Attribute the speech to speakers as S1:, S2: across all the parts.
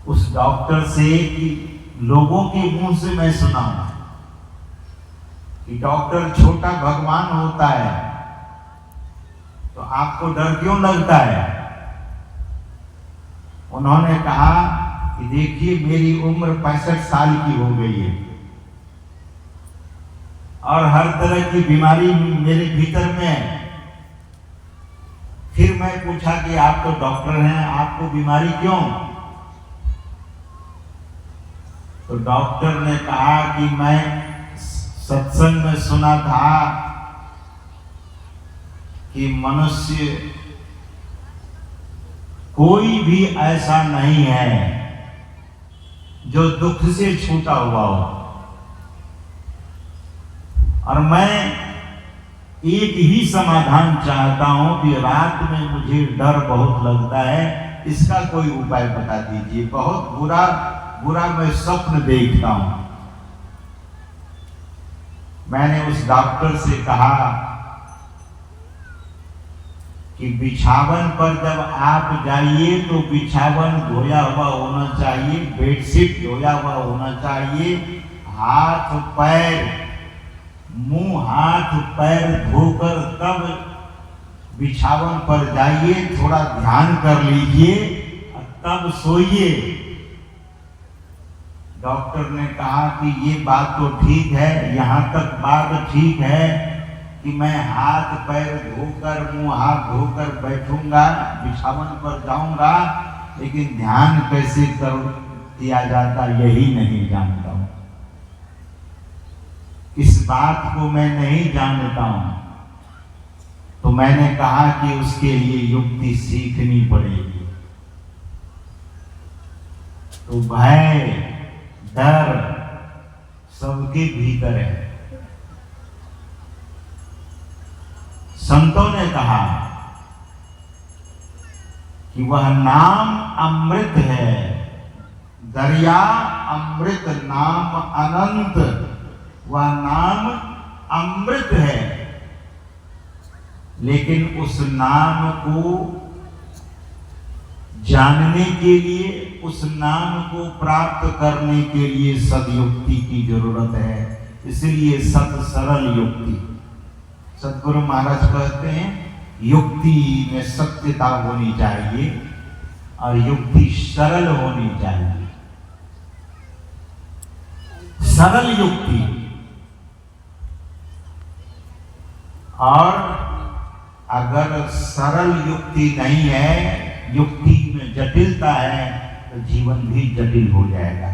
S1: उस डॉक्टर से कि लोगों के मुंह से मैं सुना हूं कि डॉक्टर छोटा भगवान होता है, तो आपको डर क्यों लगता है? उन्होंने कहा कि देखिए मेरी उम्र 65 साल की हो गई है और हर तरह की बीमारी मेरे भीतर में है। फिर मैं पूछा कि आप तो डॉक्टर हैं, आपको बीमारी क्यों? तो डॉक्टर ने कहा कि मैं सत्संग में सुना था कि मनुष्य कोई भी ऐसा नहीं है जो दुख से छूटा हुआ हो, और मैं एक ही समाधान चाहता हूं कि रात में मुझे डर बहुत लगता है, इसका कोई उपाय बता दीजिए। बहुत बुरा बुरा मैं स्वप्न देखता हूं। मैंने उस डॉक्टर से कहा कि बिछावन पर जब आप जाइए तो बिछावन धोया हुआ होना चाहिए, बेडशीट धोया हुआ होना चाहिए, हाथ पैर मुंह हाथ पैर धोकर तब बिछावन पर जाइए, थोड़ा ध्यान कर लीजिए और तब सोइए। डॉक्टर ने कहा कि ये बात तो ठीक है, यहाँ तक बात ठीक है कि मैं हाथ पैर धोकर मुंह हाथ धोकर बैठूंगा, बिछावन पर जाऊंगा, लेकिन ध्यान कैसे कर किया जाता यही नहीं जानता हूं। इस बात को मैं नहीं जानता हूं। तो मैंने कहा कि उसके लिए युक्ति सीखनी पड़ेगी। तो भय डर सबके भीतर है। संतों ने कहा कि वह नाम अमृत है, दरिया अमृत नाम अनंत, वह नाम अमृत है, लेकिन उस नाम को जानने के लिए, उस नाम को प्राप्त करने के लिए सदयुक्ति की जरूरत है। इसलिए सत सरल युक्ति। सदगुरु महाराज कहते हैं युक्ति में सत्यता होनी चाहिए और युक्ति सरल होनी चाहिए। सरल युक्ति और अगर सरल युक्ति नहीं है, युक्ति में जटिलता है, तो जीवन भी जटिल हो जाएगा।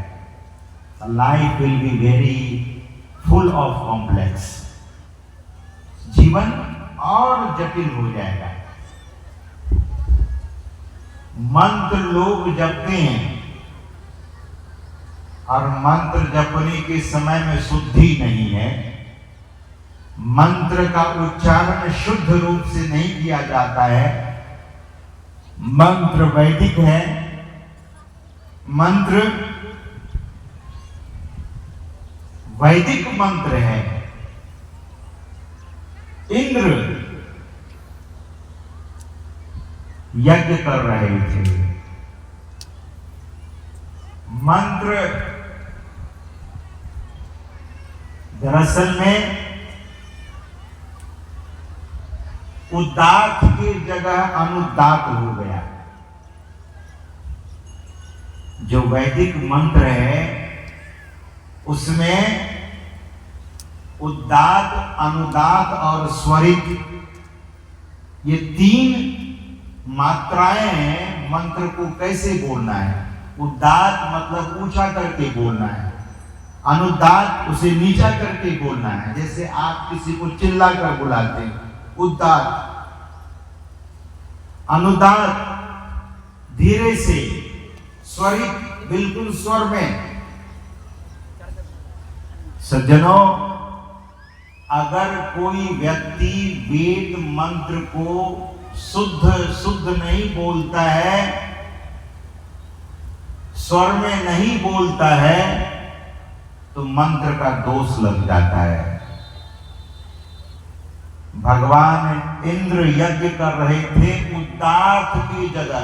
S1: Life will be very full of complex. जीवन और जटिल हो जाएगा। मंत्र लोग जपते हैं और मंत्र जपने के समय में शुद्धि नहीं है, मंत्र का उच्चारण शुद्ध रूप से नहीं किया जाता है। मंत्र वैदिक है, मंत्र वैदिक मंत्र है। इंद्र यज्ञ कर रहे थे, मंत्र दरअसल में उदात्त की जगह अनुदात हो गया। जो वैदिक मंत्र है उसमें उदात्त, अनुदात और स्वरित, ये तीन मात्राएं हैं। मंत्र को कैसे बोलना है? उदात्त मतलब ऊंचा करके बोलना है, अनुदात उसे नीचा करके बोलना है। जैसे आप किसी को चिल्ला कर बुलाते हैं, उदात्त। अनुदात धीरे से, स्वरित बिल्कुल स्वर में। सज्जनों, अगर कोई व्यक्ति वेद मंत्र को शुद्ध नहीं बोलता है, स्वर में नहीं बोलता है, तो मंत्र का दोष लग जाता है। भगवान इंद्र यज्ञ कर रहे थे उदात्त की जगह,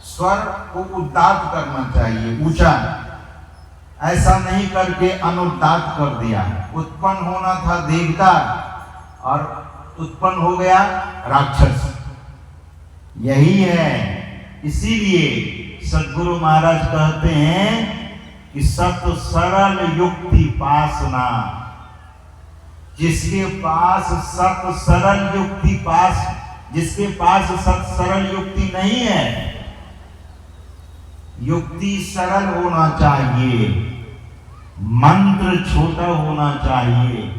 S1: स्वर को उदात्त करना चाहिए, ऊंचा, ऐसा नहीं करके अनुदात कर दिया। उत्पन्न होना था देवता और उत्पन्न हो गया राक्षस, यही है। इसीलिए सद्गुरु महाराज कहते हैं कि सत सरल युक्ति पासना, जिसके पास सत सरल युक्ति जिसके पास सत सरल युक्ति नहीं है, युक्ति सरल होना चाहिए, मंत्र छोटा होना चाहिए।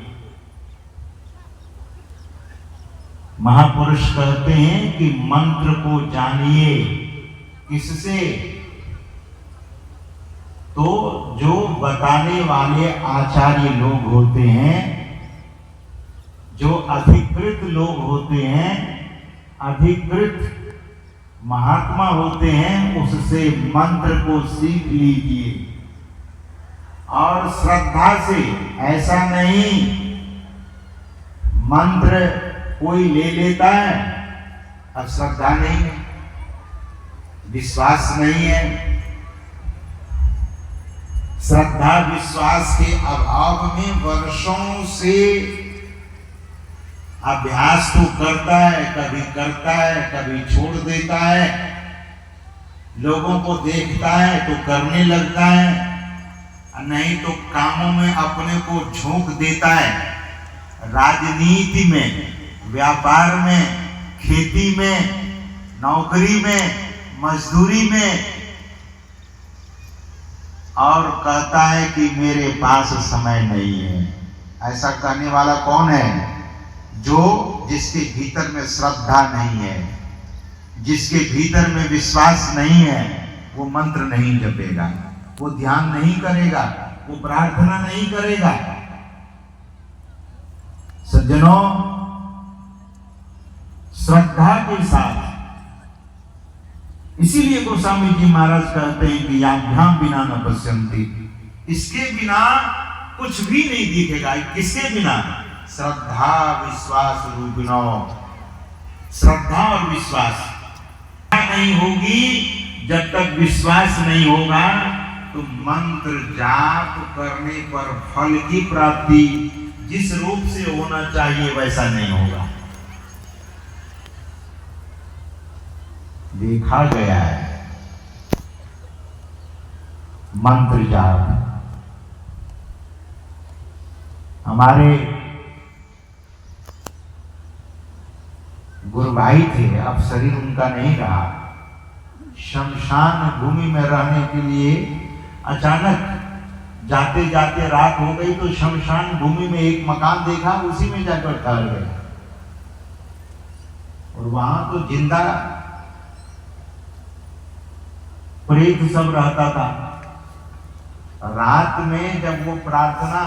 S1: महापुरुष कहते हैं कि मंत्र को जानिए किससे, तो जो बताने वाले आचार्य लोग होते हैं, जो अधिकृत लोग होते हैं, अधिकृत महात्मा होते हैं, उससे मंत्र को सीख लीजिए। और श्रद्धा से, ऐसा नहीं मंत्र कोई ले लेता है, अब श्रद्धा नहीं है, विश्वास नहीं है। श्रद्धा विश्वास के अभाव में वर्षों से अभ्यास तो करता है, कभी छोड़ देता है, लोगों को देखता है तो करने लगता है, नहीं तो कामों में अपने को झोंक देता है। राजनीति में, व्यापार में, खेती में, नौकरी में, मजदूरी में, और कहता है कि मेरे पास समय नहीं है। ऐसा कहने वाला कौन है? जिसके भीतर में श्रद्धा नहीं है, जिसके भीतर में विश्वास नहीं है, वो मंत्र नहीं जपेगा, वो ध्यान नहीं करेगा, वो प्रार्थना नहीं करेगा। सज्जनों, श्रद्धा के साथ, इसीलिए गोस्वामी जी महाराज कहते हैं कि याभ्याम बिना न पश्यन्ति, इसके बिना कुछ भी नहीं दिखेगा। किसके बिना? श्रद्धा विश्वास रूपिणो। श्रद्धा और विश्वास नहीं होगी, जब तक विश्वास नहीं होगा तो मंत्र जाप करने पर फल की प्राप्ति जिस रूप से होना चाहिए वैसा नहीं होगा। देखा गया है मंत्र जाप। हमारे गुरु भाई थे, अब शरीर उनका नहीं रहा। शमशान भूमि में रहने के लिए अचानक जाते जाते रात हो गई तो शमशान भूमि में एक मकान देखा, उसी में जाकर ठहर गए। और वहां तो जिंदा प्रेत सब रहता था। रात में जब वो प्रार्थना,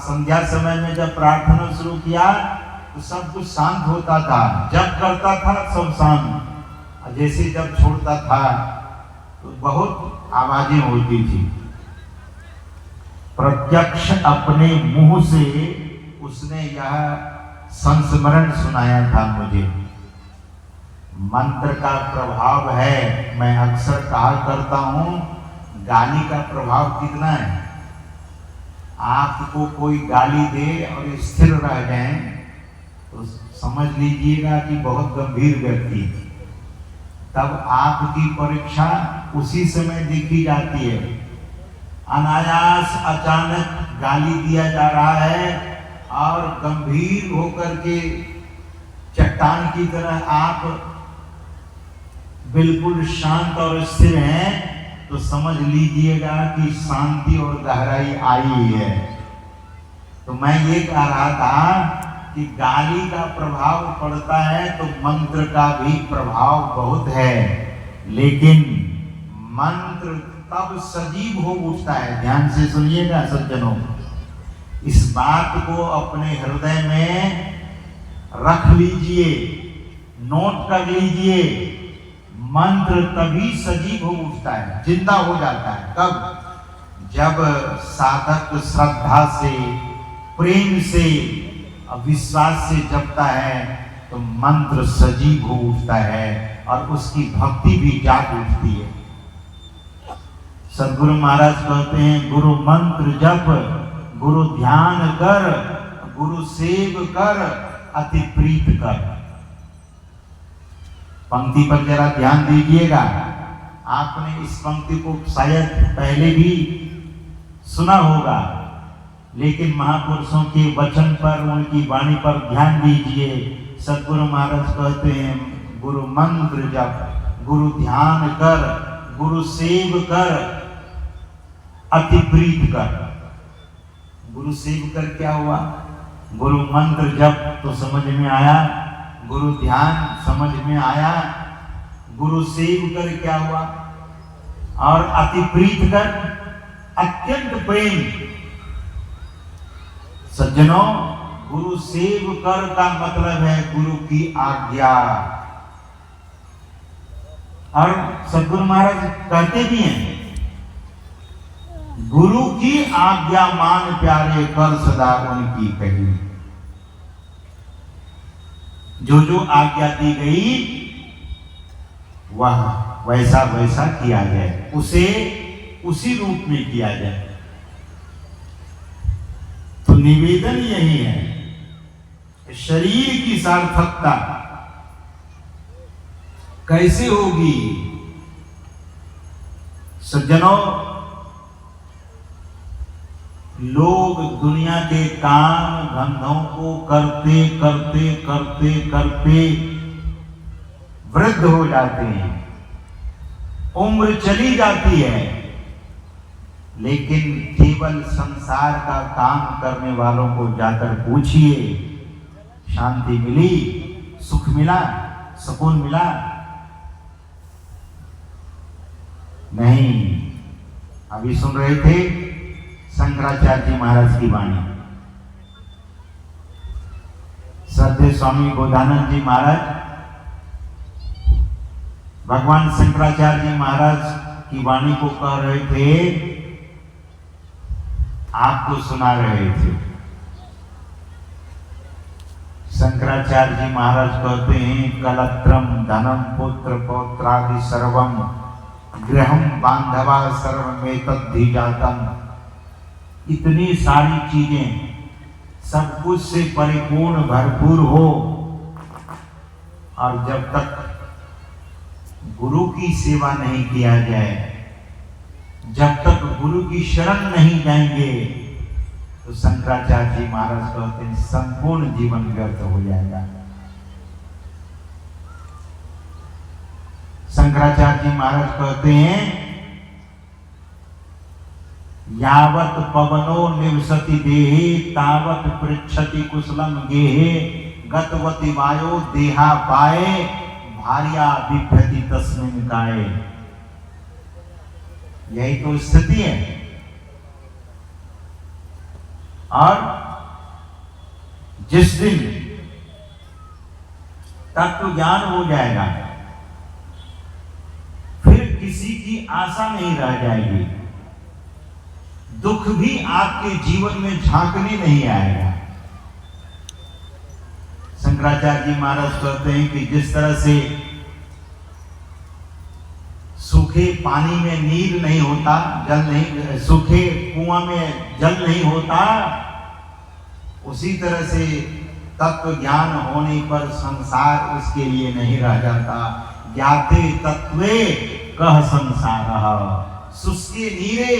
S1: संध्या समय में जब प्रार्थना शुरू किया तो सब कुछ शांत होता था। जब करता था सब शांत, जैसे जब छोड़ता था तो बहुत आवाजें होती थी। प्रत्यक्ष अपने मुंह से उसने यह संस्मरण सुनाया था मुझे। मंत्र का प्रभाव है, मैं अक्सर कहा करता हूं, गाली का प्रभाव कितना है। आपको कोई गाली दे और स्थिर रह जाए तो समझ लीजिएगा कि बहुत गंभीर व्यक्ति। तब आपकी परीक्षा उसी समय देखी जाती है। अनायास अचानक गाली दिया जा रहा है और गंभीर होकर के चट्टान की तरह आप बिल्कुल शांत और स्थिर हैं, तो समझ लीजिएगा कि शांति और गहराई आई है। तो मैं ये कह रहा था कि गाली का प्रभाव पड़ता है तो मंत्र का भी प्रभाव बहुत है, लेकिन मंत्र तब सजीव हो उठता है। ध्यान से सुनिएगा सज्जनों, इस बात को अपने हृदय में रख लीजिए, नोट कर लीजिए। मंत्र तभी सजीव हो उठता है, जिंदा हो जाता है। कब? जब साधक श्रद्धा से, प्रेम से, विश्वास से जपता है तो मंत्र सजीव हो उठता है और उसकी भक्ति भी जाग उठती है। सदगुरु महाराज कहते हैं, गुरु मंत्र जप, गुरु ध्यान कर, गुरु सेव कर, अति प्रीत कर। पंक्ति पर जरा ध्यान दीजिएगा। आपने इस पंक्ति को शायद पहले भी सुना होगा, लेकिन महापुरुषों के वचन पर, उनकी वाणी पर ध्यान दीजिए। सदगुरु महाराज कहते हैं, गुरु मंत्र जप, गुरु ध्यान कर, गुरु सेव कर, अति प्रीत कर। गुरु सेव कर क्या हुआ? गुरु मंत्र जप तो समझ में आया, गुरु ध्यान समझ में आया, गुरु सेव कर क्या हुआ? और अति प्रीत कर, अत्यंत प्रेम। सज्जनों, गुरु सेव कर का मतलब है गुरु की आज्ञा। और सदगुरु महाराज कहते भी हैं, गुरु की आज्ञा मान प्यारे, कर सदा उनकी कही। जो जो आज्ञा दी गई वह वैसा वैसा किया जाए, उसे उसी रूप में किया जाए। तो निवेदन यही है, शरीर की सार्थकता कैसे होगी? सज्जनों, लोग दुनिया के काम धंधों को करते करते करते करते वृद्ध हो जाते हैं, उम्र चली जाती है, लेकिन केवल संसार का काम करने वालों को जाकर पूछिए, शांति मिली, सुख मिला, सुकून मिला? नहीं। अभी सुन रहे थे शंकराचार्य जी महाराज की वाणी। श्रद्धेय स्वामी बोधानंद जी महाराज भगवान शंकराचार्य जी महाराज की वाणी को कह रहे थे, आपको सुना रहे थे। शंकराचार्य जी महाराज कहते हैं, कलत्रम धनम पुत्र पौत्रादि सर्वम गृहम बांधवा सर्वमेतद्धि जातम। इतनी सारी चीजें, सब कुछ से परिपूर्ण भरपूर हो, और जब तक गुरु की सेवा नहीं किया जाए, जब तक गुरु की शरण नहीं जाएंगे, तो शंकराचार्य जी महाराज कहते हैं संपूर्ण जीवन व्यर्थ हो जाएगा। शंकराचार्य जी महाराज कहते हैं, यावत पवनो निवसति देहे तावत पृच्छति कुशलम गेहे गतवति वायो देहा पाए भार्या बिभ्यति तस्मिन् काये। यही तो स्थिति है। और जिस दिन तत्व ज्ञान हो जाएगा, फिर किसी की आशा नहीं रह जाएगी, दुख भी आपके जीवन में झांकने नहीं आएगा। शंकराचार्य जी महाराज कहते हैं कि जिस तरह से सूखे पानी में नीर नहीं होता, जल नहीं, सूखे कुआं में जल नहीं होता, उसी तरह से तत्व ज्ञान होने पर संसार उसके लिए नहीं रह जाता। ज्ञाते तत्वे कह संसारः, शुष्के नीरे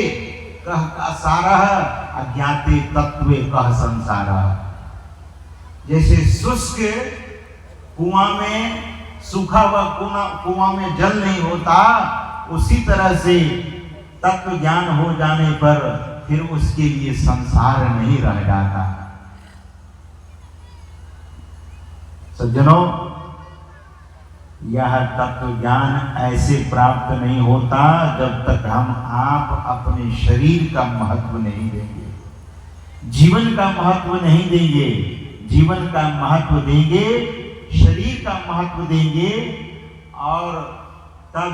S1: कह सारः, अज्ञाते तत्वे कह संसारः। जैसे शुष्क कुआं में, सूखा हुआ कुआं में जल नहीं होता, उसी तरह से तत्व ज्ञान हो जाने पर फिर उसके लिए संसार नहीं रह जाता। सज्जनों, यह तत्व ज्ञान ऐसे प्राप्त नहीं होता जब तक हम आप अपने शरीर का महत्व नहीं देंगे, जीवन का महत्व नहीं देंगे। जीवन का महत्व देंगे, शरीर का महत्व देंगे, और तब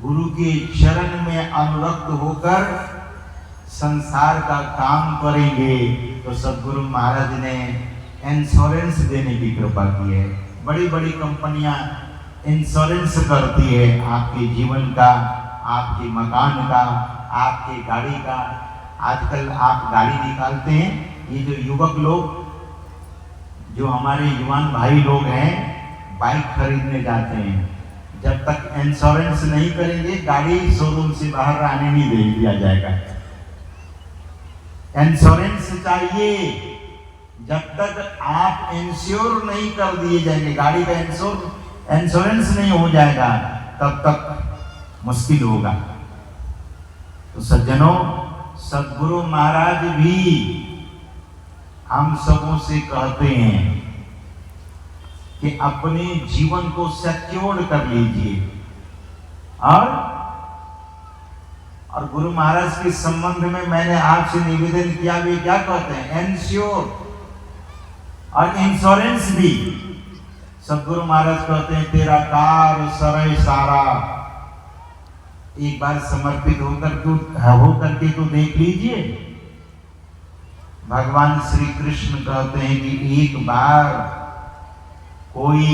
S1: गुरु के चरण में अनुरक्त होकर संसार का काम करेंगे। तो सदगुरु महाराज ने इंश्योरेंस देने की कृपा की है। बड़ी बड़ी कंपनियां इंश्योरेंस करती है आपके जीवन का, आपके मकान का, आपके गाड़ी का। आजकल आप गाड़ी निकालते हैं, ये जो युवक लोग, जो हमारे युवान भाई लोग हैं, बाइक खरीदने जाते हैं, जब तक इंश्योरेंस नहीं करेंगे गाड़ी शोरूम से बाहर आने नहीं दे दिया जाएगा। इंश्योरेंस चाहिए। जब तक आप इंश्योर नहीं कर दिए जाएंगे, गाड़ी का इंश्योरेंस नहीं हो जाएगा, तब तक मुश्किल होगा। तो सज्जनों, सद्गुरु महाराज भी हम सबों से कहते हैं कि अपने जीवन को सिक्योर कर लीजिए। और गुरु महाराज के संबंध में मैंने आपसे निवेदन किया, वे क्या कहते हैं? इंश्योर और इंश्योरेंस भी। सद्गुरु महाराज कहते हैं, तेरा कार सरय सारा। एक बार समर्पित होकर के तो देख लीजिए। भगवान श्री कृष्ण कहते हैं कि एक बार कोई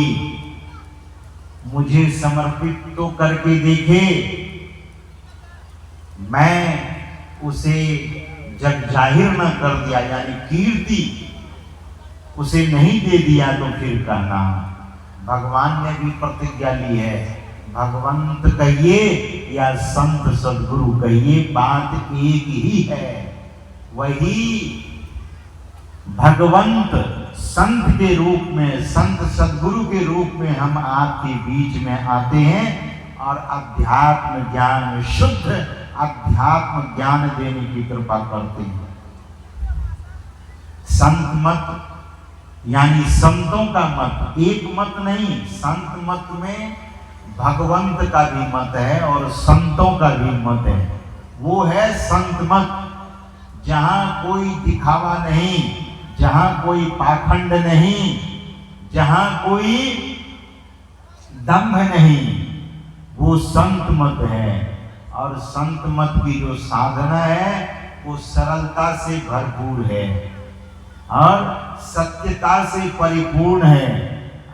S1: मुझे समर्पित तो करके देखे, मैं उसे जग जाहिर न कर दिया, यानी कीर्ति उसे नहीं दे दिया तो फिर कहना। भगवान ने भी प्रतिज्ञा ली है, भगवंत कहिए या संत सद्गुरु कहिए, बात एक ही है। वही भगवंत संत के रूप में, संत सद्गुरु के रूप में हम आपके बीच में आते हैं और अध्यात्म ज्ञान, शुद्ध अध्यात्म ज्ञान देने की कृपा करते हैं। संत मत यानी संतों का मत, एक मत नहीं। संत मत में भगवंत का भी मत है और संतों का भी मत है। वो है संत मत, जहां कोई दिखावा नहीं, जहां कोई पाखंड नहीं, जहां कोई दंभ नहीं, वो संत मत है। और संत मत की जो साधना है वो सरलता से भरपूर है और सत्यता से परिपूर्ण है।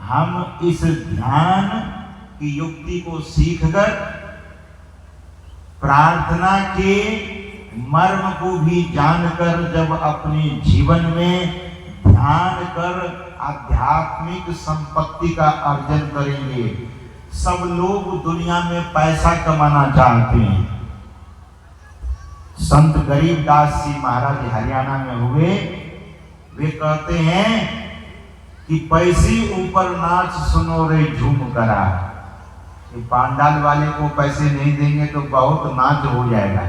S1: हम इस ध्यान की युक्ति को सीखकर प्रार्थना के मर्म को भी जानकर जब अपने जीवन में ध्यान कर आध्यात्मिक संपत्ति का अर्जन करेंगे। सब लोग दुनिया में पैसा कमाना चाहते हैं। संत गरीबदास जी महाराज हरियाणा में हुए, वे कहते हैं कि पैसे ऊपर नाच सुनो रे झूम करा। कि पांडाल वाले को पैसे नहीं देंगे तो बहुत नाच हो जाएगा।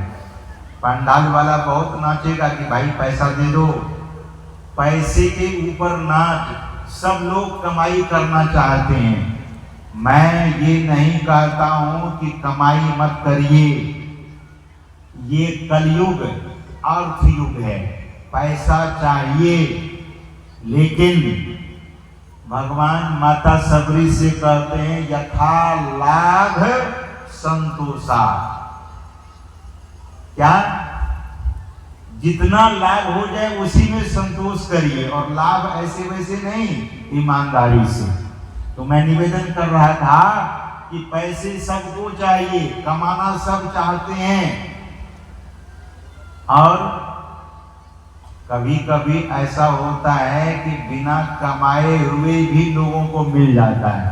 S1: पांडाल वाला बहुत नाचेगा कि भाई पैसा दे दो। पैसे के ऊपर नाच, सब लोग कमाई करना चाहते हैं। मैं ये नहीं कहता हूं कि कमाई मत करिए, ये कलयुग अर्थ युग है, पैसा चाहिए। लेकिन भगवान माता सबरी से कहते हैं, यथा लाभ संतोषा। क्या? जितना लाभ हो जाए उसी में संतोष करिए, और लाभ ऐसे वैसे नहीं, ईमानदारी से। तो मैं निवेदन कर रहा था कि पैसे सबको चाहिए, कमाना सब चाहते हैं, और कभी कभी ऐसा होता है कि बिना कमाए हुए भी लोगों को मिल जाता है।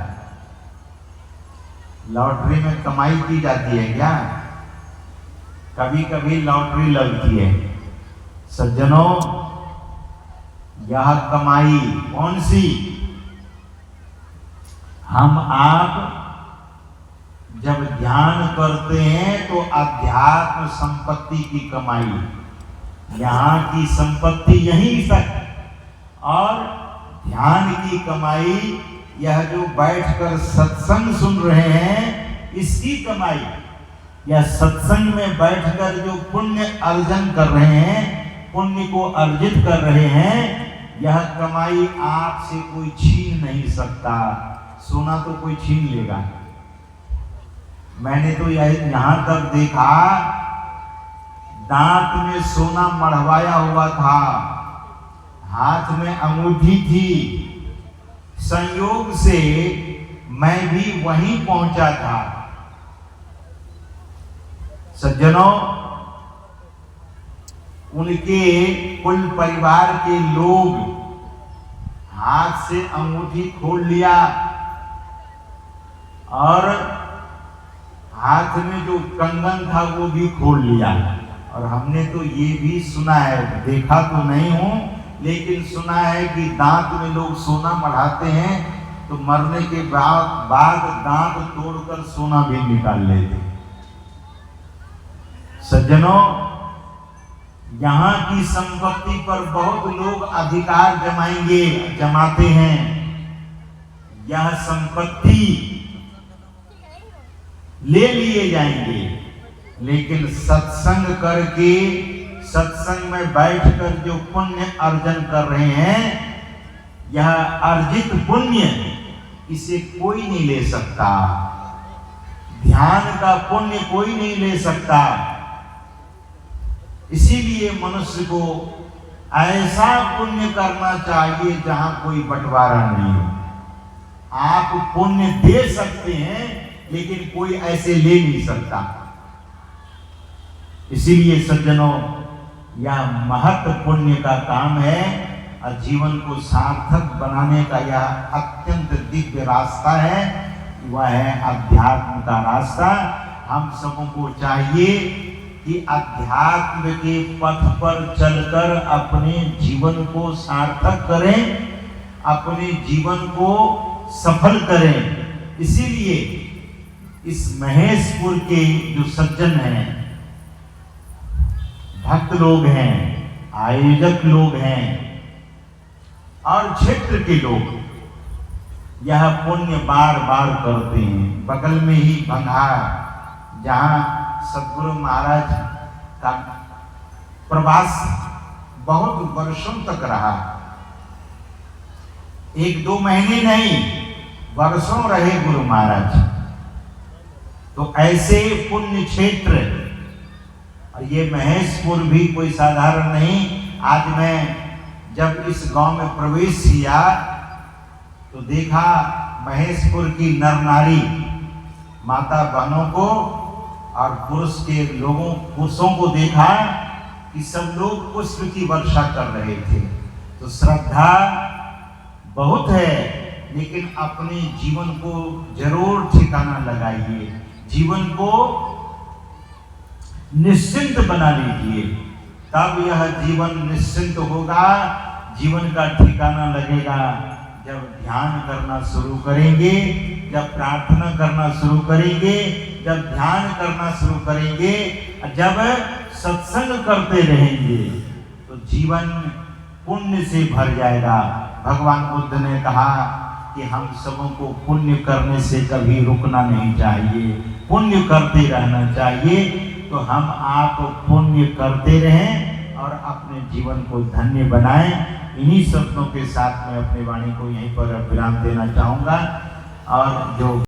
S1: लॉटरी में कमाई की जाती है क्या? कभी कभी लॉटरी लगती है। सज्जनों, यह कमाई कौन सी? हम आप जब ध्यान करते हैं तो अध्यात्म संपत्ति की कमाई, यहाँ की संपत्ति यहीं तक, और ध्यान की कमाई यह जो बैठकर सत्संग सुन रहे हैं इसकी कमाई, या सत्संग में बैठकर जो पुण्य अर्जन कर रहे हैं, पुण्य को अर्जित कर रहे हैं, यह कमाई आपसे कोई छीन नहीं सकता। सोना तो कोई छीन लेगा। मैंने तो यहां तक देखा, दांत में सोना मढ़वाया हुआ था, हाथ में अंगूठी थी, संयोग से मैं भी वहीं पहुंचा था। सज्जनों, उनके कुल परिवार के लोग हाथ से अंगूठी खोल लिया और हाथ में जो कंगन था वो भी खोल लिया। और हमने तो ये भी सुना है, देखा तो नहीं हूं, लेकिन सुना है कि दांत में लोग सोना मढ़ाते हैं तो मरने के बाद दांत तोड़कर सोना भी निकाल लेते। सज्जनों, यहाँ की संपत्ति पर बहुत लोग अधिकार जमाते हैं। यह संपत्ति ले लिए जाएंगे, लेकिन सत्संग करके, सत्संग में बैठकर जो पुण्य अर्जन कर रहे हैं, यह अर्जित पुण्य इसे कोई नहीं ले सकता। ध्यान का पुण्य कोई नहीं ले सकता। इसीलिए मनुष्य को ऐसा पुण्य करना चाहिए जहां कोई बंटवारा नहीं हो। आप पुण्य दे सकते हैं, लेकिन कोई ऐसे ले नहीं सकता। इसीलिए सज्जनों, यह महत् पुण्य का काम है और जीवन को सार्थक बनाने का यह अत्यंत दिव्य रास्ता है। वह है अध्यात्म का रास्ता। हम सबों को चाहिए कि अध्यात्म के पथ पर चलकर अपने जीवन को सार्थक करें, अपने जीवन को सफल करें। इसीलिए इस महेशपुर के जो सज्जन हैं, भक्त लोग हैं, आयोजक लोग हैं और क्षेत्र के लोग यह पुण्य बार बार करते हैं। बगल में ही बंधा, जहां सद्गुरु महाराज का प्रवास बहुत वर्षों तक रहा, 1-2 महीने नहीं, वर्षों रहे गुरु महाराज। तो ऐसे पुण्य क्षेत्र, और ये महेशपुर भी कोई साधारण नहीं। आज मैं जब इस गांव में प्रवेश किया तो देखा महेशपुर की नर नारी, माता बहनों को और पुरुषों को देखा कि सब लोग पुष्प की वर्षा कर रहे थे। तो श्रद्धा बहुत है, लेकिन अपने जीवन को जरूर ठिकाना लगाइए, जीवन को निश्चिंत बना लीजिए, तब यह जीवन निश्चिंत होगा, जीवन का ठिकाना लगेगा। जब ध्यान करना शुरू करेंगे, जब प्रार्थना करना शुरू करेंगे, जब ध्यान करना शुरू करेंगे, जब सत्संग करते रहेंगे, तो जीवन पुण्य से भर जाएगा। भगवान बुद्ध ने कहा कि हम सबों को पुण्य करने से कभी रुकना नहीं चाहिए, पुण्य करते रहना चाहिए। तो हम आप पुण्य करते रहें और अपने जीवन को धन्य बनाएं। इन्हीं शब्दों के साथ मैं अपनी वाणी को यहीं पर विराम देना चाहूँगा। और जो